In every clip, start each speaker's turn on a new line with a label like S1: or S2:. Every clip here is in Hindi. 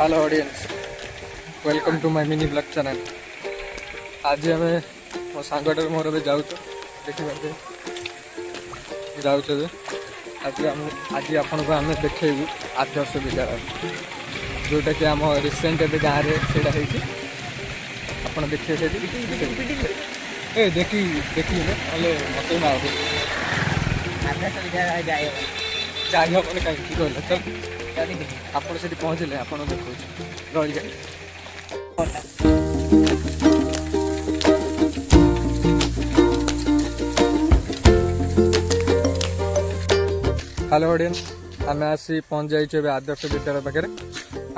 S1: Hello audience, welcome to my mini blog channel. आज आम मो सांगटर मोर जाऊँ देखिए जाऊँ आज आपण को आम देखू आदर्श विद्यालय जोटा कि आम रिसेंट ए गाँव में आप देखिए देखी देखिए मत जाई हम कहीं कहला चल आप पहुँचले आप देखो रही जाए। हेलो ऑडियंस, आम आसी पहुँच जाइए आदर्श विद्यालय पाखे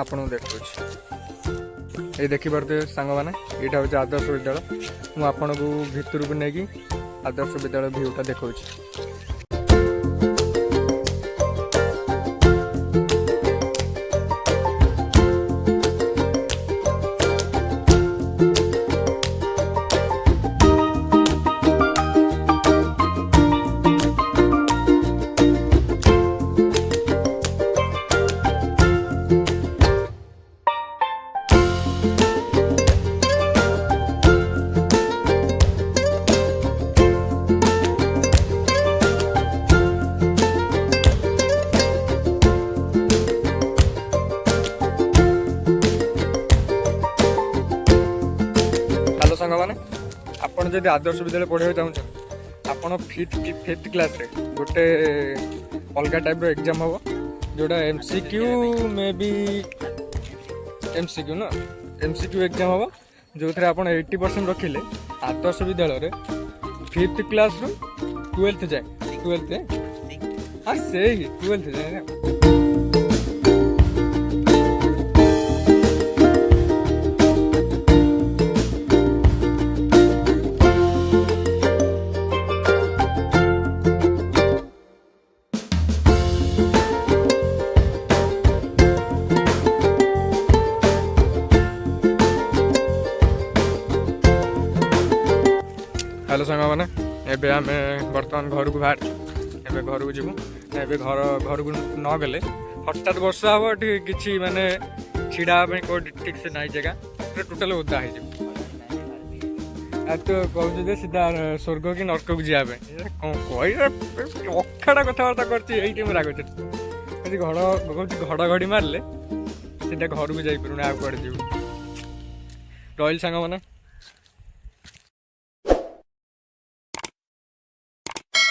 S1: आपको देखो ये देखिपे सांग मैंने यहाँ हूँ आदर्श विद्यालय। मुझे आपन को भितर को लेकिन आदर्श विद्यालय भ्यूटा देखा। सांग मैंने आपड़ जब आदर्श विद्यालय पढ़ाई चाहूँ आपड़ फिफ्थ क्लास रे गोटे अलग टाइप एग्जाम हम जोटा एमसीक्यू मे बी एमसीक्यू ना एमसीक्यू एग्जाम हम जो थे आप 80% रखिले आदर्श विद्यालय फिफ्थ क्लास रू 12th जाए 12th हाँ से 12th जाए। हेलो सांग मैंने एबे आम बर्तमान घर को बाहर एबे घर को जीवु एबे घर को न गले हठात वर्षा हम कि माने छिड़ा ठीक से नाई जगह टोटाल ओदा हो तो कहूँ सीधा स्वर्ग कि नर्क को जाए कह अखाड़ा कथबार्ता कर राग घड़घड़ी मारे सीधा घर को जापर आगे जीव रही सांग मैंने।